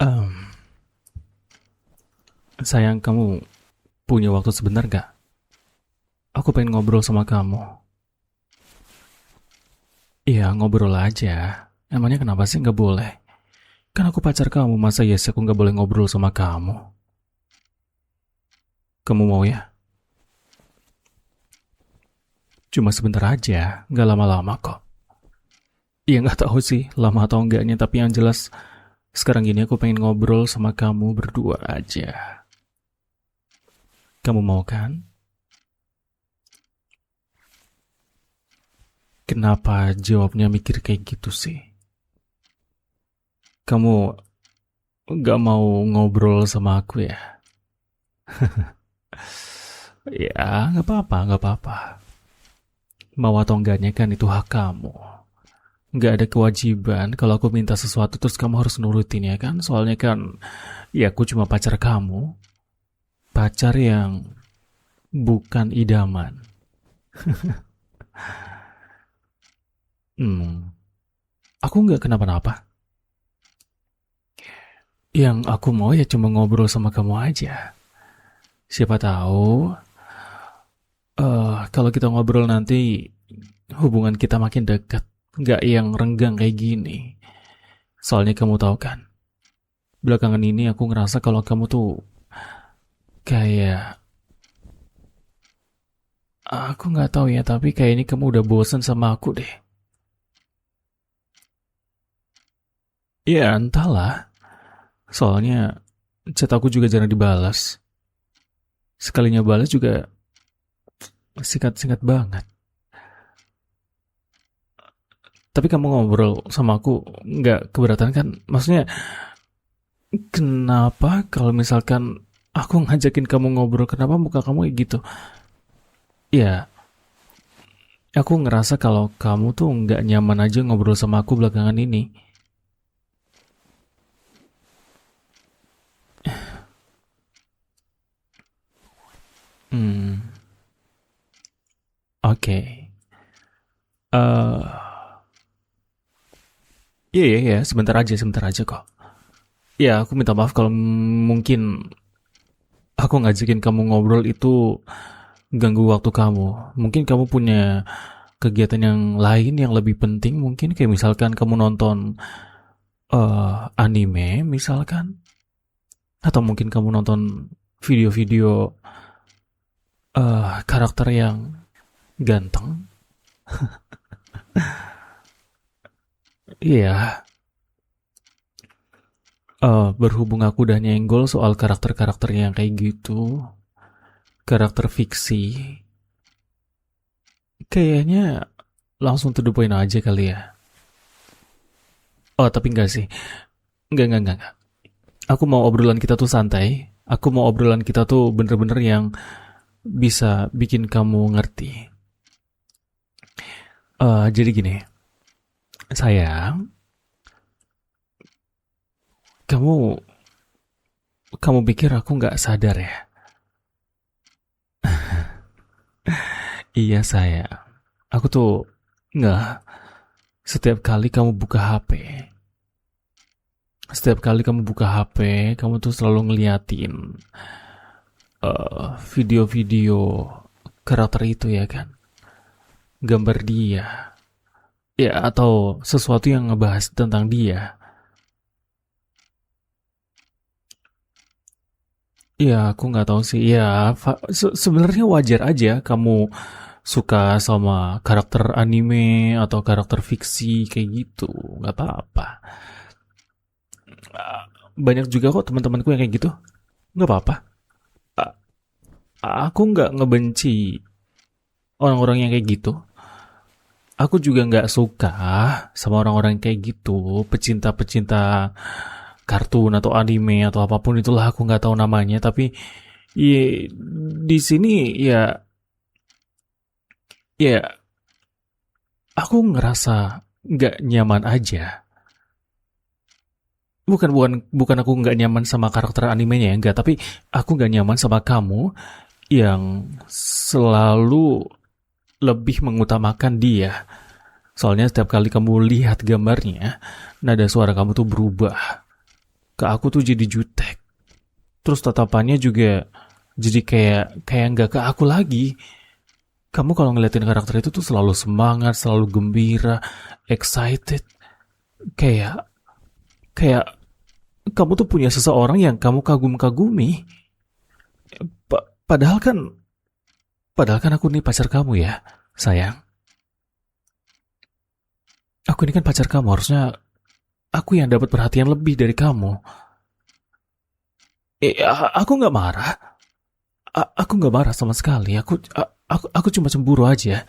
Em, Sayang, kamu punya waktu sebentar gak? Aku pengen ngobrol sama kamu. Iya, ngobrol aja. Emangnya kenapa sih nggak boleh? Kan aku pacar kamu, masa ya sih aku nggak boleh ngobrol sama kamu? Kamu mau ya? Cuma sebentar aja, nggak lama-lama kok. Iya, nggak tahu sih lama atau enggaknya, tapi yang jelas sekarang gini aku pengen ngobrol sama kamu berdua aja. Kamu mau kan? Kenapa jawabnya mikir kayak gitu sih? Kamu nggak mau ngobrol sama aku ya? Ya, nggak apa-apa, nggak apa-apa. Mau atau enggaknya kan itu hak kamu. Nggak ada kewajiban kalau aku minta sesuatu terus kamu harus nurutin ya kan? Soalnya kan, ya aku cuma pacar kamu. Pacar yang bukan idaman. Hmm, aku nggak kenapa-napa. Yang aku mau ya cuma ngobrol sama kamu aja. Siapa tahu, kalau kita ngobrol nanti hubungan kita makin dekat. Nggak yang renggang kayak gini. Soalnya kamu tahu kan, belakangan ini aku ngerasa kalau kamu tuh kayak, aku nggak tahu ya, tapi kayak ini kamu udah bosen sama aku deh. Ya entahlah, soalnya chat aku juga jarang dibalas. Sekalinya balas juga singkat-singkat banget. Tapi kamu ngobrol sama aku nggak keberatan kan? Maksudnya kenapa kalau misalkan aku ngajakin kamu ngobrol, kenapa muka kamu kayak gitu? Ya, aku ngerasa kalau kamu tuh nggak nyaman aja ngobrol sama aku belakangan ini. Hmm, oke. Okay. Iya, iya, iya, sebentar aja kok. Ya, aku minta maaf kalau mungkin aku ngajakin kamu ngobrol itu ganggu waktu kamu. Mungkin kamu punya kegiatan yang lain yang lebih penting, mungkin kayak misalkan kamu nonton anime misalkan, atau mungkin kamu nonton video-video karakter yang ganteng. Iya, berhubung aku udah nyenggol soal karakter-karakter yang kayak gitu, karakter fiksi, kayaknya langsung to the point aja kali ya. Oh, tapi enggak sih. Enggak. Aku mau obrolan kita tuh santai. Aku mau obrolan kita tuh bener-bener yang bisa bikin kamu ngerti. Jadi gini, sayang, kamu kamu pikir aku nggak sadar ya? Iya sayang, aku tuh nggak. Setiap kali kamu buka HP, setiap kali kamu buka HP, kamu tuh selalu ngeliatin video-video karakter itu ya kan, gambar dia, ya atau sesuatu yang ngebahas tentang dia. Iya, aku nggak tahu sih. Ya, sebenarnya wajar aja kamu suka sama karakter anime atau karakter fiksi kayak gitu. Nggak apa-apa. Ah, banyak juga kok teman-temanku yang kayak gitu. Nggak apa-apa. Ah, aku nggak ngebenci orang-orang yang kayak gitu. Aku juga nggak suka sama orang-orang yang kayak gitu. Pecinta-pecinta kartun atau anime atau apapun itulah aku nggak tahu namanya. Tapi di sini ya aku ngerasa nggak nyaman aja. Bukan aku nggak nyaman sama karakter animenya ya, enggak. Tapi aku nggak nyaman sama kamu yang selalu lebih mengutamakan dia. Soalnya setiap kali kamu lihat gambarnya, nada suara kamu tuh berubah. Ke aku tuh jadi jutek. Terus tatapannya juga jadi kayak nggak ke aku lagi. Kamu kalau ngeliatin karakter itu tuh selalu semangat, selalu gembira, excited. Kayak kayak kamu tuh punya seseorang yang kamu kagum-kagumi. Padahal kan aku nih pacar kamu ya, sayang. Aku ini kan pacar kamu, harusnya aku yang dapat perhatian lebih dari kamu. Aku nggak marah. Aku nggak marah sama sekali. Aku cuma cemburu aja.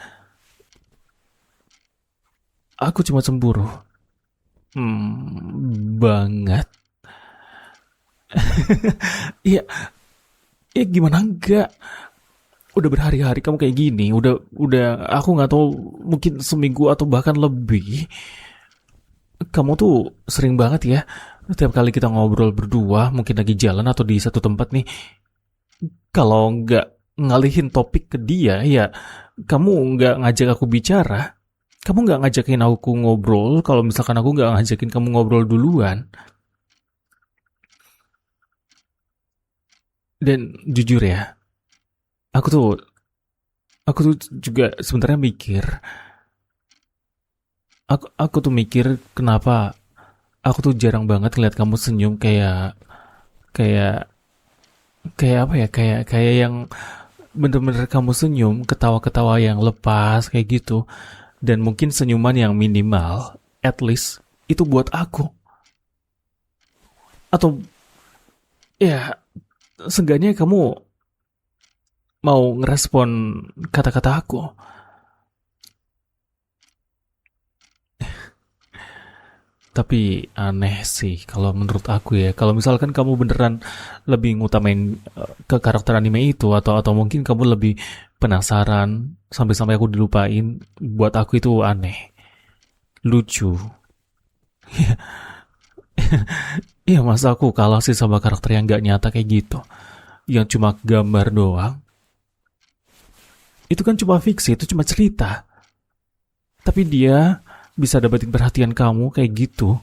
Aku cuma cemburu. Banget. Iya, gimana enggak? Udah berhari-hari kamu kayak gini, udah aku nggak tahu mungkin seminggu atau bahkan lebih. Kamu tuh sering banget ya. Setiap kali kita ngobrol berdua, mungkin lagi jalan atau di satu tempat nih, kalau nggak ngalihin topik ke dia, ya kamu nggak ngajak aku bicara. Kamu nggak ngajakin aku ngobrol kalau misalkan aku nggak ngajakin kamu ngobrol duluan. Dan jujur ya, aku tuh juga sebenarnya mikir, aku tuh mikir kenapa aku tuh jarang banget ngeliat kamu senyum kayak kayak kayak apa ya, kayak yang bener-bener kamu senyum, ketawa-ketawa yang lepas kayak gitu. Dan mungkin senyuman yang minimal, at least itu buat aku. Atau ya, seenggaknya kamu mau ngerespon kata-kata aku. Tapi aneh sih kalau menurut aku ya. Kalau misalkan kamu beneran lebih ngutamain ke karakter anime itu, atau mungkin kamu lebih penasaran sampai-sampai aku dilupain, buat aku itu aneh, lucu. Iya, masa aku kalah sih sama karakter yang gak nyata kayak gitu, yang cuma gambar doang. Itu kan cuma fiksi, itu cuma cerita. Tapi dia bisa dapetin perhatian kamu kayak gitu.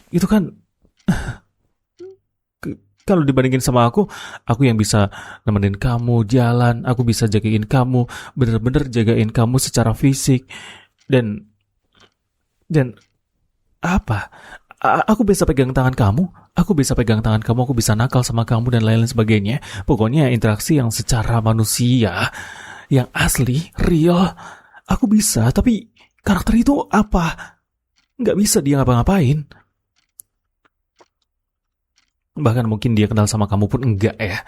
Itu kan kalau dibandingin sama aku yang bisa nemenin kamu jalan, aku bisa jagain kamu, bener-bener jagain kamu secara fisik. Dan dan apa? Aku bisa pegang tangan kamu, aku bisa nakal sama kamu dan lain-lain sebagainya. Pokoknya interaksi yang secara manusia, yang asli, real, aku bisa. Tapi karakter itu apa? Nggak bisa dia ngapa-ngapain. Bahkan mungkin dia kenal sama kamu pun enggak ya.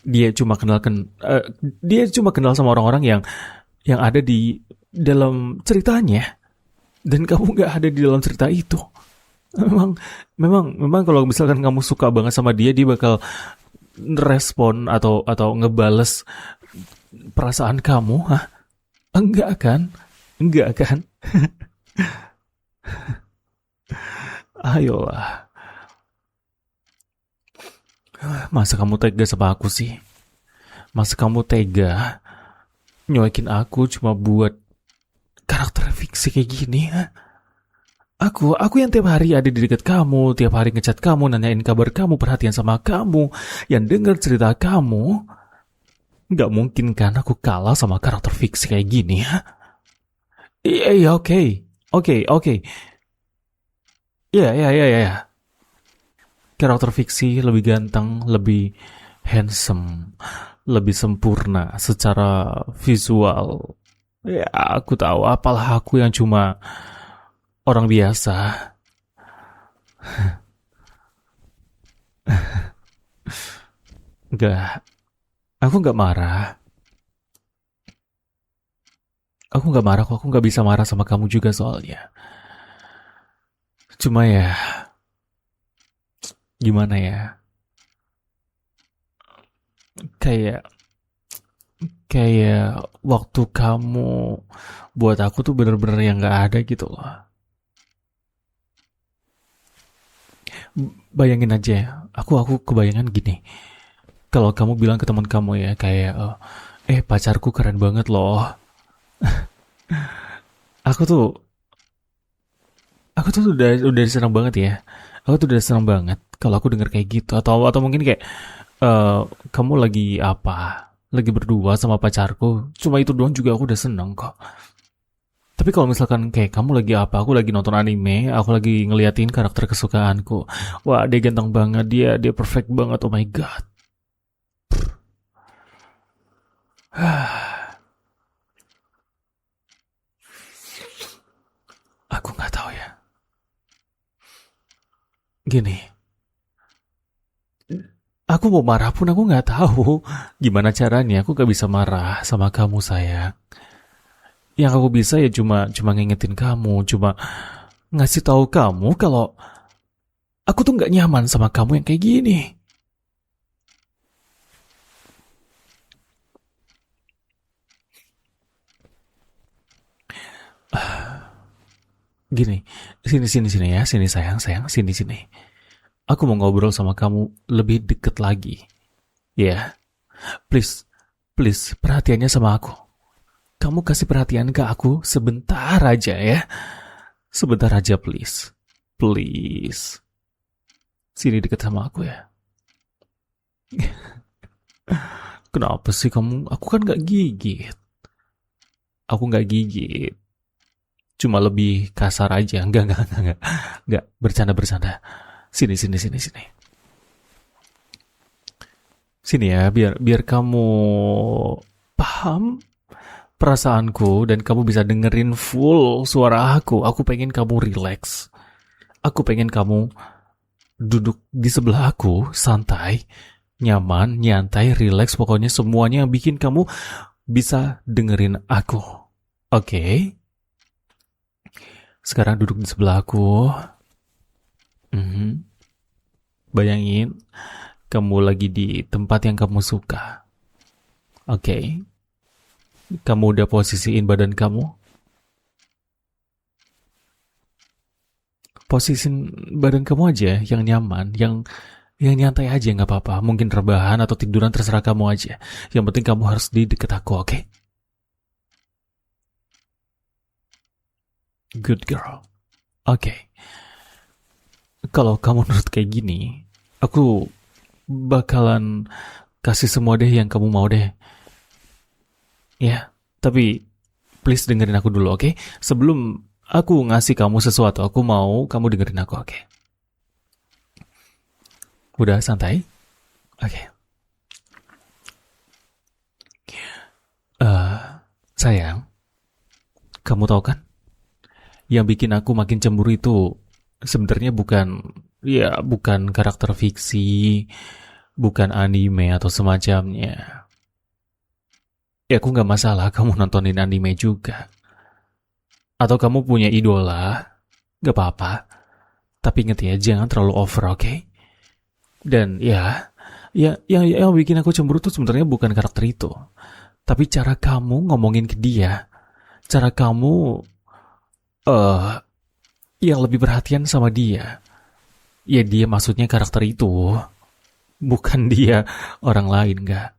Dia cuma dia cuma kenal sama orang-orang yang ada di dalam ceritanya, dan kamu nggak ada di dalam cerita itu. Memang memang kalau misalkan kamu suka banget sama dia, dia bakal respon atau ngebales perasaan kamu. Hah? Enggak kan? Enggak kan? Ayolah. Masa kamu tega sama aku sih? Masa kamu tega nyuekin aku cuma buat karakter fiksi kayak gini? Ha? Aku yang tiap hari ada di dekat kamu, tiap hari ngechat kamu, nanyain kabar kamu, perhatian sama kamu, yang denger cerita kamu. Nggak mungkin kan aku kalah sama karakter fiksi kayak gini, ha? Iya, oke. Oke. Iya. Karakter fiksi lebih ganteng, lebih handsome, lebih sempurna secara visual. Ya, aku tahu, apalah aku yang cuma orang biasa. Enggak, aku nggak marah. Aku nggak marah kok, aku nggak bisa marah sama kamu juga soalnya. Cuma ya, gimana ya? Kayak kayak waktu kamu buat aku tuh bener-bener yang nggak ada gitu loh. Bayangin aja ya, aku kebayangan gini. Kalau kamu bilang ke teman kamu ya kayak, pacarku keren banget loh. Aku tuh Aku tuh udah senang banget ya. Aku tuh udah senang banget kalau aku denger kayak gitu, atau mungkin kayak eh kamu lagi apa? Lagi berdua sama pacarku. Cuma itu doang juga aku udah seneng kok. Tapi kalau misalkan kayak kamu lagi apa, aku lagi nonton anime, aku lagi ngeliatin karakter kesukaanku. Wah, dia ganteng banget, dia perfect banget. Oh my god. Aku nggak tahu ya. Gini, aku mau marah pun aku nggak tahu gimana caranya. Aku nggak bisa marah sama kamu sayang. Yang aku bisa ya cuma cuma ngingetin kamu, cuma ngasih tahu kamu kalau aku tuh nggak nyaman sama kamu yang kayak gini. Gini, sini ya, sini sayang, sayang, sini. Aku mau ngobrol sama kamu lebih deket lagi. Ya, please, please, perhatiannya sama aku. Kamu kasih perhatian ke aku sebentar aja ya. Sebentar aja please. Please. Sini deket sama aku ya. Kenapa sih kamu? Aku kan gak gigit. Aku gak gigit. Cuma lebih kasar aja. Enggak. Enggak, bercanda. Sini. Sini ya, biar biar kamu paham perasaanku dan kamu bisa dengerin full suara aku. Aku pengen kamu relax. Aku pengen kamu duduk di sebelah aku, santai, nyaman, nyantai, relax. Pokoknya semuanya yang bikin kamu bisa dengerin aku. Oke? Sekarang duduk di sebelah aku. Mhm. Bayangin kamu lagi di tempat yang kamu suka. Oke? Kamu udah posisiin badan kamu? Posisiin badan kamu aja yang nyaman, yang nyantai aja nggak apa-apa. Mungkin rebahan atau tiduran terserah kamu aja. Yang penting kamu harus di deket aku, oke? Good girl. Oke. Kalau kamu nurut kayak gini, aku bakalan kasih semua deh yang kamu mau deh. Ya, tapi please dengerin aku dulu, oke? Sebelum aku ngasih kamu sesuatu, aku mau kamu dengerin aku, oke? Udah santai? Oke. Eh, sayang, kamu tahu kan? Yang bikin aku makin cemburu itu sebenarnya bukan karakter fiksi, bukan anime atau semacamnya. Ya aku nggak masalah kamu nontonin anime juga. Atau kamu punya idola, nggak apa-apa. Tapi inget ya, jangan terlalu over, oke? Dan yang bikin aku cemburu tuh sebenarnya bukan karakter itu, tapi cara kamu ngomongin ke dia, cara kamu eh yang lebih perhatian sama dia. Ya dia maksudnya karakter itu, bukan dia orang lain, nggak.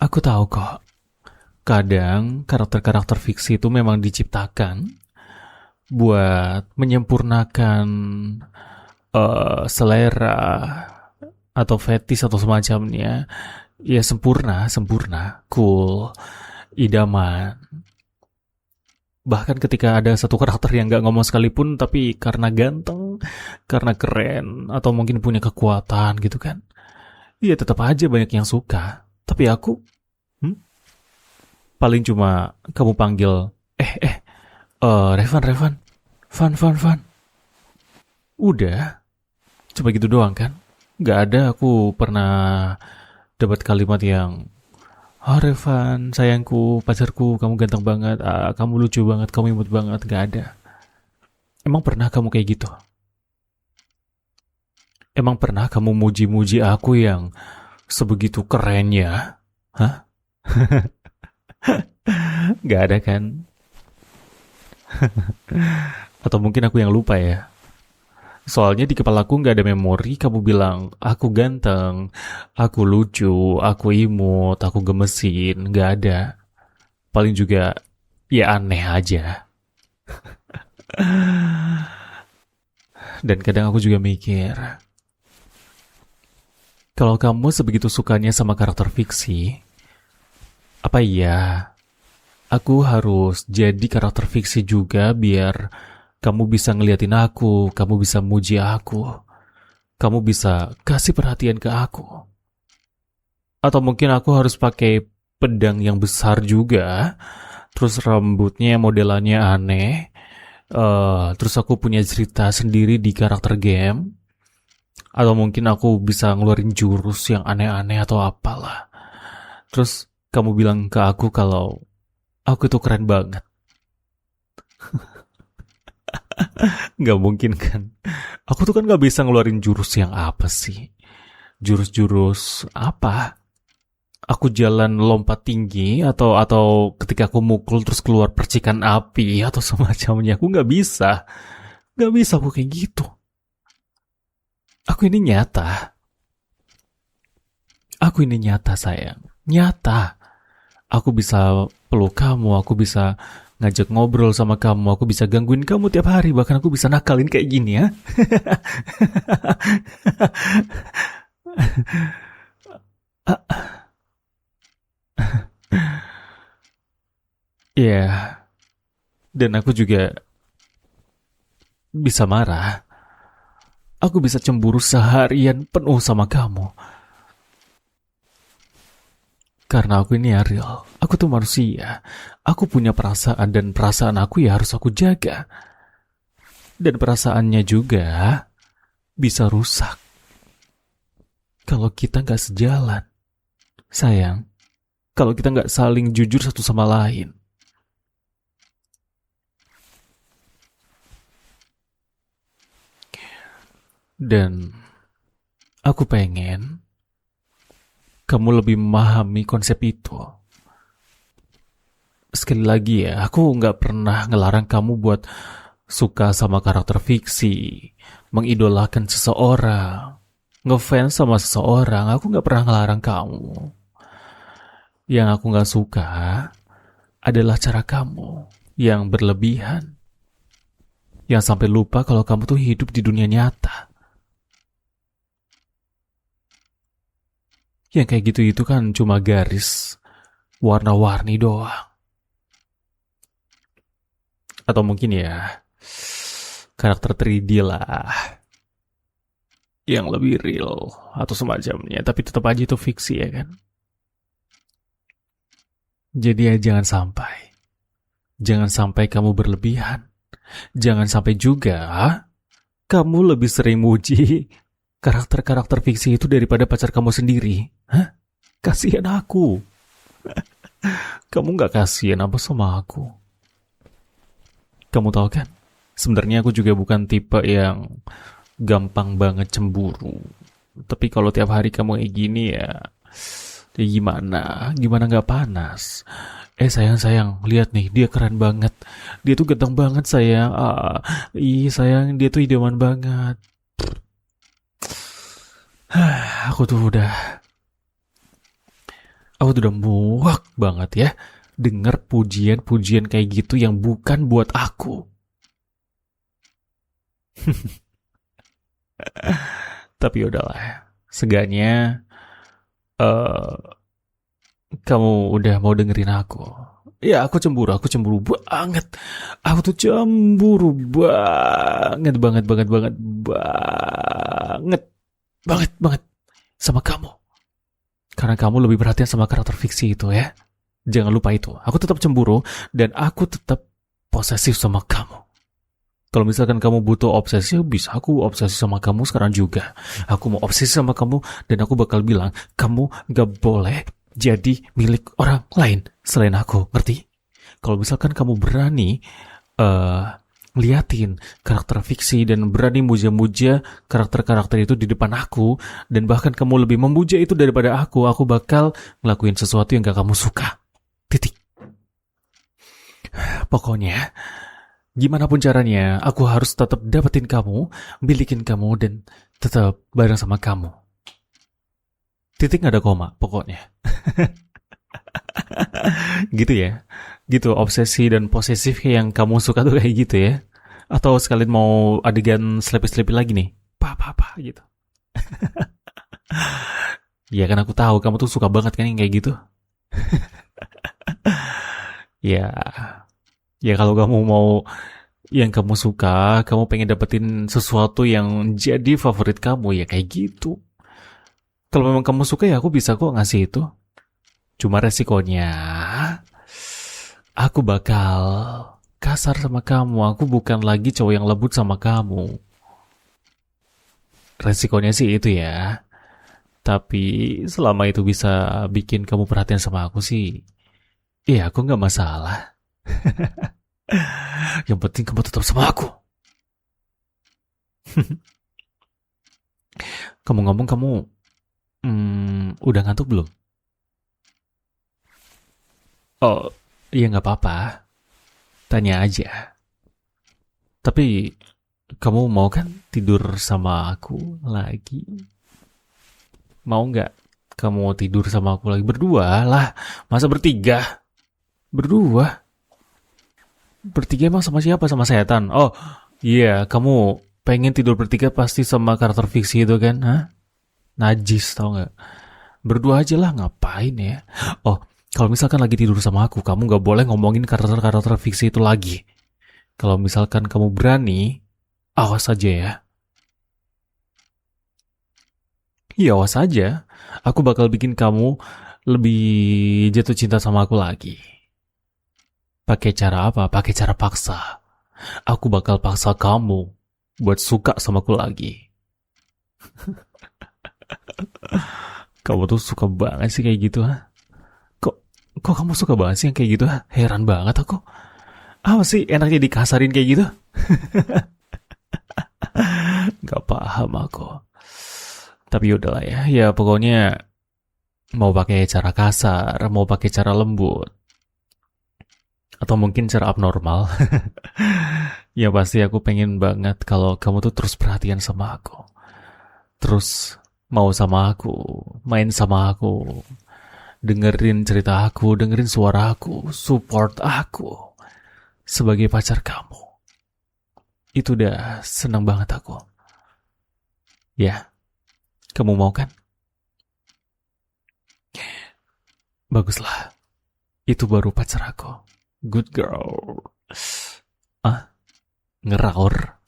Aku tahu kok, kadang karakter-karakter fiksi itu memang diciptakan buat menyempurnakan selera atau fetis atau semacamnya. Ya sempurna, cool, idaman. Bahkan ketika ada satu karakter yang gak ngomong sekalipun, tapi karena ganteng, karena keren, atau mungkin punya kekuatan gitu kan. Iya tetap aja banyak yang suka. Tapi aku, hmm, paling cuma kamu panggil, Revan, Van. Udah, cuma gitu doang kan. Gak ada aku pernah dapat kalimat yang Revan, sayangku, pacarku, kamu ganteng banget, kamu lucu banget, kamu imut banget, gak ada. Emang pernah kamu kayak gitu? Emang pernah kamu muji-muji aku yang sebegitu kerennya? Hah? Gak ada kan? Atau mungkin aku yang lupa ya? Soalnya di kepalaku gak ada memori kamu bilang, aku ganteng, aku lucu, aku imut, aku gemesin, gak ada. Paling juga, ya aneh aja. Dan kadang aku juga mikir, kalau kamu sebegitu sukanya sama karakter fiksi, apa iya aku harus jadi karakter fiksi juga biar kamu bisa ngeliatin aku, kamu bisa muji aku, kamu bisa kasih perhatian ke aku? Atau mungkin aku harus pakai pedang yang besar juga, terus rambutnya modelannya aneh, terus aku punya cerita sendiri di karakter game, atau mungkin aku bisa ngeluarin jurus yang aneh-aneh atau apalah. Terus kamu bilang ke aku kalau aku tuh keren banget. Gak mungkin kan? Aku tuh kan gak bisa ngeluarin jurus yang apa sih? Jurus-jurus apa? Aku jalan lompat tinggi atau ketika aku mukul terus keluar percikan api atau semacamnya. Aku nggak bisa. Nggak bisa aku kayak gitu. Aku ini nyata. Aku ini nyata sayang. Nyata. Aku bisa peluk kamu, aku bisa ngajak ngobrol sama kamu, aku bisa gangguin kamu tiap hari, bahkan aku bisa nakalin kayak gini ya. Iya, dan aku juga bisa marah. Aku bisa cemburu seharian penuh sama kamu. Karena aku ini Ariel. Aku tuh manusia. Aku punya perasaan dan perasaan aku ya harus aku jaga. Dan perasaannya juga bisa rusak kalau kita gak sejalan. Sayang, kalau kita gak saling jujur satu sama lain. Dan aku pengen kamu lebih memahami konsep itu. Sekali lagi ya, aku gak pernah ngelarang kamu buat suka sama karakter fiksi, mengidolakan seseorang, ngefans sama seseorang. Aku gak pernah ngelarang kamu. Yang aku gak suka adalah cara kamu yang berlebihan, yang sampai lupa kalau kamu tuh hidup di dunia nyata. Yang kayak gitu itu kan cuma garis warna-warni doang. Atau mungkin ya karakter 3D lah, yang lebih real atau semacamnya. Tapi tetap aja itu fiksi ya kan. Jadi ya jangan sampai kamu berlebihan. Jangan sampai juga kamu lebih sering muji karakter-karakter fiksi itu daripada pacar kamu sendiri. Hah? Kasihan aku. Kamu gak kasihan apa sama aku? Kamu tahu kan? Sebenarnya aku juga bukan tipe yang gampang banget cemburu. Tapi kalau tiap hari kamu kayak gini ya gimana? Gimana gak panas? Sayang, lihat nih, dia keren banget. Dia tuh ganteng banget sayang. Sayang, dia tuh idaman banget. Aku tuh udah muak banget ya denger pujian-pujian kayak gitu yang bukan buat aku. Tapi udahlah, seenggaknya kamu udah mau dengerin aku. Ya, aku cemburu banget. Aku tuh cemburu banget sama kamu. Karena kamu lebih perhatian sama karakter fiksi itu ya. Jangan lupa itu. Aku tetap cemburu dan aku tetap posesif sama kamu. Kalau misalkan kamu butuh obsesi, bisa aku obsesi sama kamu sekarang juga. Aku mau obsesi sama kamu dan aku bakal bilang, kamu gak boleh jadi milik orang lain selain aku, ngerti? Kalau misalkan kamu berani liatin karakter fiksi dan berani muja-muja karakter-karakter itu di depan aku, dan bahkan kamu lebih memuja itu daripada aku bakal ngelakuin sesuatu yang gak kamu suka. Titik. Pokoknya gimana pun caranya, aku harus tetap dapetin kamu, milikin kamu, dan tetap bareng sama kamu. Titik gak ada koma, pokoknya. Gitu ya. Gitu, obsesi dan posesif yang kamu suka tuh kayak gitu ya. Atau sekalian mau adegan sleepy-sleepy lagi nih? Pa gitu. Ya kan aku tahu kamu tuh suka banget kan yang kayak gitu. Ya, ya kalau kamu mau yang kamu suka, kamu pengen dapetin sesuatu yang jadi favorit kamu ya kayak gitu. Kalau memang kamu suka ya aku bisa kok ngasih itu. Cuma resikonya aku bakal kasar sama kamu. Aku bukan lagi cowok yang lembut sama kamu. Resikonya sih itu ya. Tapi selama itu bisa bikin kamu perhatian sama aku sih, iya aku nggak masalah. Yang penting kamu tetap sama aku. Kamu ngomong kamu udah ngantuk belum? Oh, iya nggak apa-apa. Tanya aja. Tapi kamu mau kan tidur sama aku lagi? Mau nggak kamu tidur sama aku lagi berdua lah? Masa bertiga? Berdua? Bertiga emang sama siapa? Sama setan? Oh, iya, kamu pengen tidur bertiga pasti sama karakter fiksi itu kan? Hah? Najis tau nggak? Berdua aja lah, ngapain ya? Oh, kalau misalkan lagi tidur sama aku, kamu nggak boleh ngomongin karakter-karakter fiksi itu lagi. Kalau misalkan kamu berani, awas aja ya. Iya, awas aja. Aku bakal bikin kamu lebih jatuh cinta sama aku lagi. Pakai cara apa? Pakai cara paksa. Aku bakal paksa kamu buat suka sama aku lagi. Kamu tuh suka banget sih kayak gitu, ha? Kok, kok kamu suka banget sih yang kayak gitu, ha? Heran banget aku. Apa sih enaknya dikasarin kayak gitu? Gak paham aku. Tapi udahlah ya. Ya pokoknya mau pakai cara kasar, mau pakai cara lembut, atau mungkin cara abnormal. Ya pasti aku pengen banget kalau kamu tuh terus perhatian sama aku. Terus mau sama aku, main sama aku, dengerin cerita aku, dengerin suara aku, support aku sebagai pacar kamu. Itu udah seneng banget aku. Ya, kamu mau kan? Baguslah. Itu baru pacar aku. Good girl. Ah, ngeraur?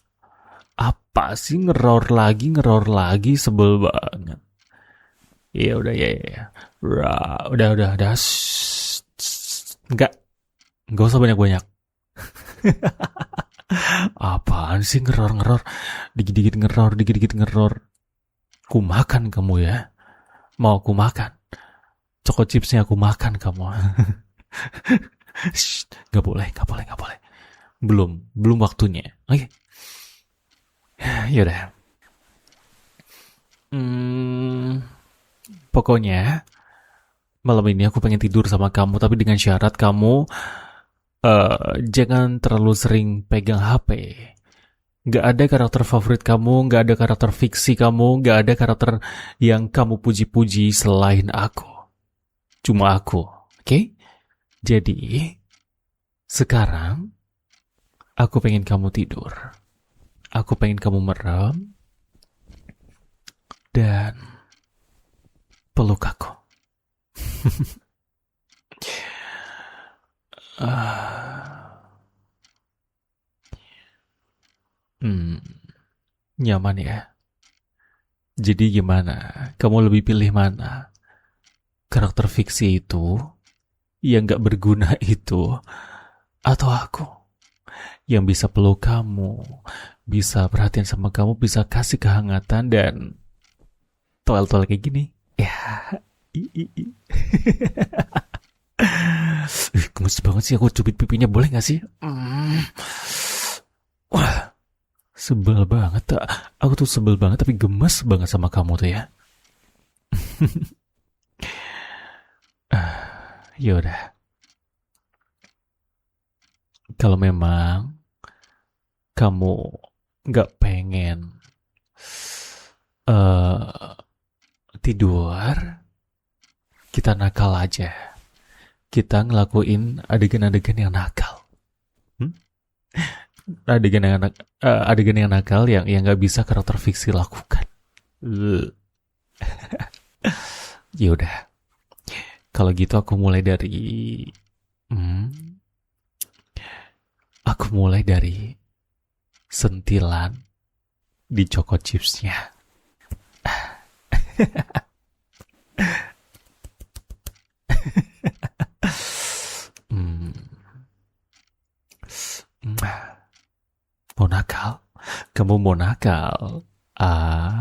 Apa sih ngeror lagi, sebel banget. Iya udah ya. Udah. Enggak, enggak usah banyak-banyak. Apaan sih ngeror? Dikit-dikit ngeror. Ku makan kamu ya. Mau aku makan. Choco chipsnya aku makan kamu. Shh, gak boleh. Belum waktunya. Oke. Yaudah. Hmm, pokoknya malam ini aku pengen tidur sama kamu, tapi dengan syarat kamu jangan terlalu sering pegang HP. Gak ada karakter favorit kamu, gak ada karakter fiksi kamu, gak ada karakter yang kamu puji-puji selain aku. Cuma aku, oke? Jadi, sekarang aku pengen kamu tidur. Aku pengen kamu merem dan peluk aku. Ah, hmm, nyaman ya? Jadi gimana? Kamu lebih pilih mana? Karakter fiksi itu yang gak berguna itu, atau aku yang bisa peluk kamu, bisa perhatian sama kamu, bisa kasih kehangatan dan toel-toel kayak gini? Ya, gemes banget sih, aku cubit pipinya, boleh gak sih? Wah, sebel banget. Aku tuh sebel banget tapi gemes banget sama kamu tuh ya. Yaudah, kalau memang kamu nggak pengen uh, tidur, kita nakal aja. Kita ngelakuin adegan-adegan yang nakal. Hmm? adegan yang nakal yang nggak bisa karakter fiksi lakukan. Eh, Ya udah, kalau gitu hmm, aku mulai dari sentilan di Choco Chipsnya. Hmm, mau nakal? Kamu mau nakal? Ah,